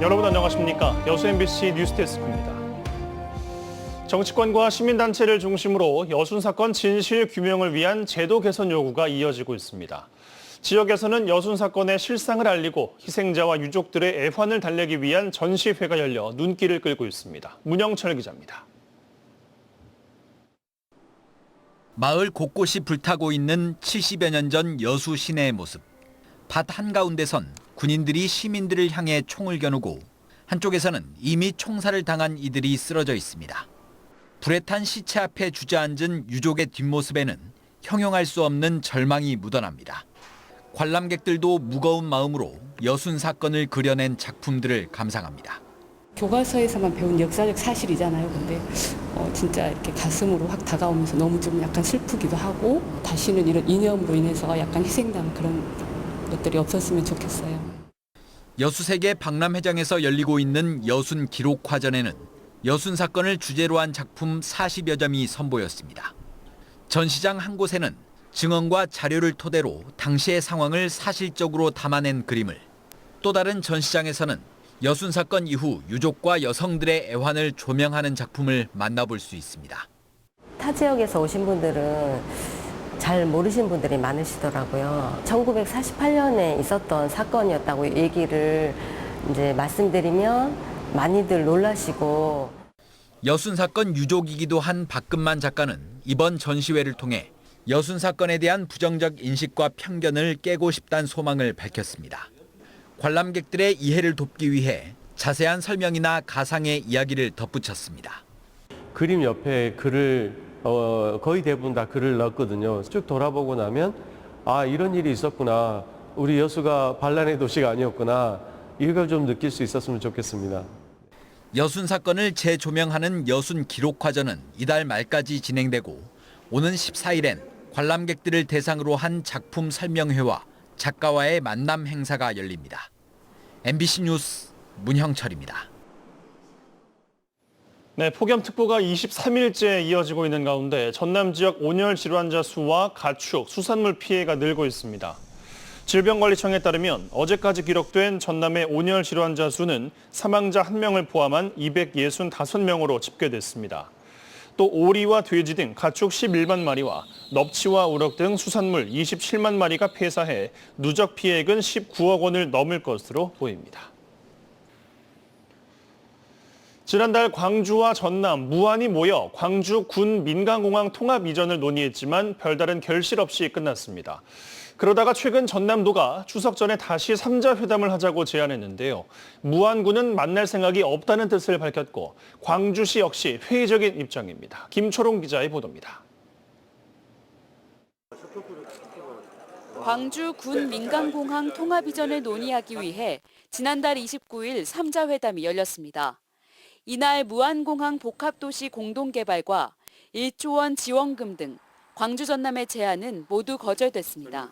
여러분 안녕하십니까? 여수 MBC 뉴스데스크입니다. 정치권과 시민단체를 중심으로 여순 사건 진실 규명을 위한 제도 개선 요구가 이어지고 있습니다. 지역에서는 여순 사건의 실상을 알리고 희생자와 유족들의 애환을 달래기 위한 전시회가 열려 눈길을 끌고 있습니다. 문영철 기자입니다. 마을 곳곳이 불타고 있는 70여 년 전 여수 시내의 모습. 밭 한가운데선 군인들이 시민들을 향해 총을 겨누고 한쪽에서는 이미 총살을 당한 이들이 쓰러져 있습니다. 불에 탄 시체 앞에 주저앉은 유족의 뒷모습에는 형용할 수 없는 절망이 묻어납니다. 관람객들도 무거운 마음으로 여순 사건을 그려낸 작품들을 감상합니다. 교과서에서만 배운 역사적 사실이잖아요. 근데 진짜 이렇게 가슴으로 확 다가오면서 너무 좀 약간 슬프기도 하고 다시는 이런 이념으로 인해서 약간 희생당 그런 것들이 없었으면 좋겠어요. 여수세계 박람회장에서 열리고 있는 여순 기록화전에는 여순 사건을 주제로 한 작품 40여 점이 선보였습니다. 전시장 한 곳에는 증언과 자료를 토대로 당시의 상황을 사실적으로 담아낸 그림을, 또 다른 전시장에서는 여순 사건 이후 유족과 여성들의 애환을 조명하는 작품을 만나볼 수 있습니다. 타 지역에서 오신 분들은 잘 모르시는 분들이 많으시더라고요. 1948년에 있었던 사건이었다고 얘기를 이제 말씀드리면 많이들 놀라시고. 여순 사건 유족이기도 한 박금만 작가는 이번 전시회를 통해 여순 사건에 대한 부정적 인식과 편견을 깨고 싶다는 소망을 밝혔습니다. 관람객들의 이해를 돕기 위해 자세한 설명이나 가상의 이야기를 덧붙였습니다. 그림 옆에 글을 거의 대부분 다 글을 넣었거든요. 쭉 돌아보고 나면 아, 이런 일이 있었구나. 우리 여수가 반란의 도시가 아니었구나. 이걸 좀 느낄 수 있었으면 좋겠습니다. 여순 사건을 재조명하는 여순 기록화전은 이달 말까지 진행되고 오는 14일엔 관람객들을 대상으로 한 작품 설명회와 작가와의 만남 행사가 열립니다. MBC 뉴스 문형철입니다. 네, 폭염특보가 23일째 이어지고 있는 가운데 전남 지역 온열 질환자 수와 가축, 수산물 피해가 늘고 있습니다. 질병관리청에 따르면 어제까지 기록된 전남의 온열 질환자 수는 사망자 1명을 포함한 265명으로 집계됐습니다. 또 오리와 돼지 등 가축 11만 마리와 넙치와 우럭 등 수산물 27만 마리가 폐사해 누적 피해액은 19억 원을 넘을 것으로 보입니다. 지난달 광주와 전남, 무안이 모여 광주 군 민간공항 통합 이전을 논의했지만 별다른 결실 없이 끝났습니다. 그러다가 최근 전남도가 추석 전에 다시 3자 회담을 하자고 제안했는데요. 무안군은 만날 생각이 없다는 뜻을 밝혔고 광주시 역시 회의적인 입장입니다. 김초롱 기자의 보도입니다. 광주 군 민간공항 통합 이전을 논의하기 위해 지난달 29일 3자 회담이 열렸습니다. 이날 무안공항 복합도시 공동개발과 1조 원 지원금 등 광주 전남의 제안은 모두 거절됐습니다.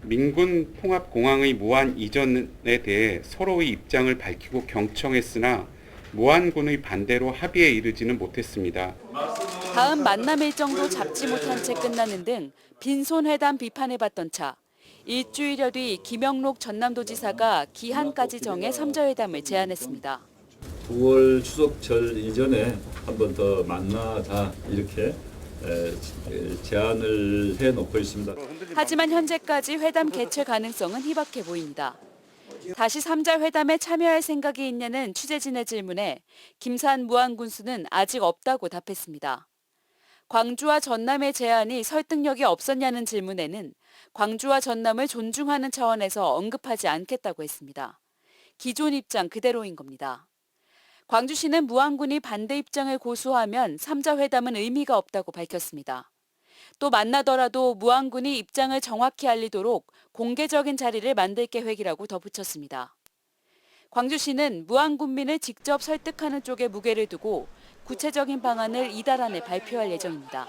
민군 통합공항의 무안 이전에 대해 서로의 입장을 밝히고 경청했으나 무안군의 반대로 합의에 이르지는 못했습니다. 다음 만남 일정도 잡지 못한 채 끝나는 등 빈손회담 비판해봤던 차. 일주일여 뒤 김영록 전남도지사가 기한까지 정해 3자 회담을 제안했습니다. 9월 추석절 이전에 한 번 더 만나자 이렇게 제안을 해놓고 있습니다. 하지만 현재까지 회담 개최 가능성은 희박해 보입니다. 다시 3자 회담에 참여할 생각이 있냐는 취재진의 질문에 김산 무안군수는 아직 없다고 답했습니다. 광주와 전남의 제안이 설득력이 없었냐는 질문에는 광주와 전남을 존중하는 차원에서 언급하지 않겠다고 했습니다. 기존 입장 그대로인 겁니다. 광주시는 무안군이 반대 입장을 고수하면 3자 회담은 의미가 없다고 밝혔습니다. 또 만나더라도 무안군이 입장을 정확히 알리도록 공개적인 자리를 만들 계획이라고 덧붙였습니다. 광주시는 무안군민을 직접 설득하는 쪽에 무게를 두고 구체적인 방안을 이달 안에 발표할 예정입니다.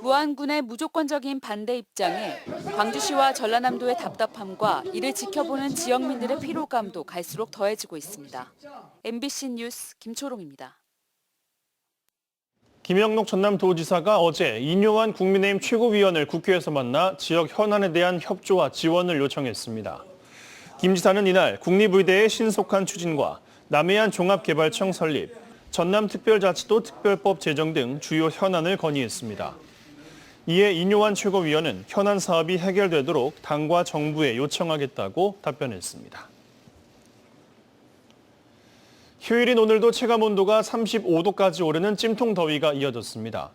무안군의 무조건적인 반대 입장에 광주시와 전라남도의 답답함과 이를 지켜보는 지역민들의 피로감도 갈수록 더해지고 있습니다. MBC 뉴스 김초롱입니다. 김영록 전남도지사가 어제 인요한 국민의힘 최고위원을 국회에서 만나 지역 현안에 대한 협조와 지원을 요청했습니다. 김 지사는 이날 국립의대의 신속한 추진과 남해안 종합개발청 설립, 전남특별자치도 특별법 제정 등 주요 현안을 건의했습니다. 이에 인요한 최고위원은 현안 사업이 해결되도록 당과 정부에 요청하겠다고 답변했습니다. 휴일인 오늘도 체감온도가 35도까지 오르는 찜통 더위가 이어졌습니다.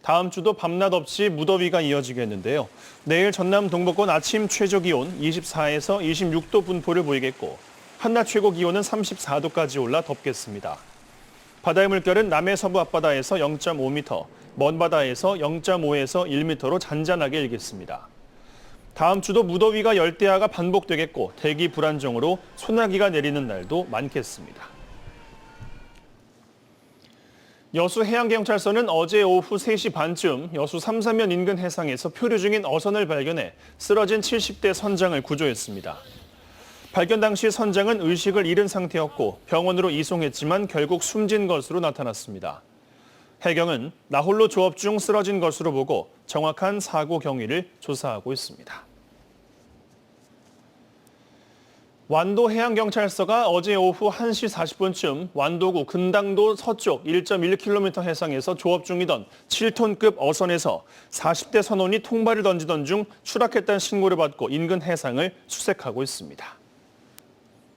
다음 주도 밤낮 없이 무더위가 이어지겠는데요. 내일 전남 동부권 아침 최저기온 24에서 26도 분포를 보이겠고 한낮 최고 기온은 34도까지 올라 덥겠습니다. 바다의 물결은 남해 서부 앞바다에서 0.5m, 먼 바다에서 0.5에서 1m로 잔잔하게 일겠습니다. 다음 주도 무더위가 열대야가 반복되겠고 대기 불안정으로 소나기가 내리는 날도 많겠습니다. 여수 해양경찰서는 어제 오후 3시 반쯤 여수 삼사면 인근 해상에서 표류 중인 어선을 발견해 쓰러진 70대 선장을 구조했습니다. 발견 당시 선장은 의식을 잃은 상태였고 병원으로 이송했지만 결국 숨진 것으로 나타났습니다. 해경은 나홀로 조업 중 쓰러진 것으로 보고 정확한 사고 경위를 조사하고 있습니다. 완도 해양경찰서가 어제 오후 1시 40분쯤 완도구 근당도 서쪽 1.1km 해상에서 조업 중이던 7톤급 어선에서 40대 선원이 통발을 던지던 중 추락했다는 신고를 받고 인근 해상을 수색하고 있습니다.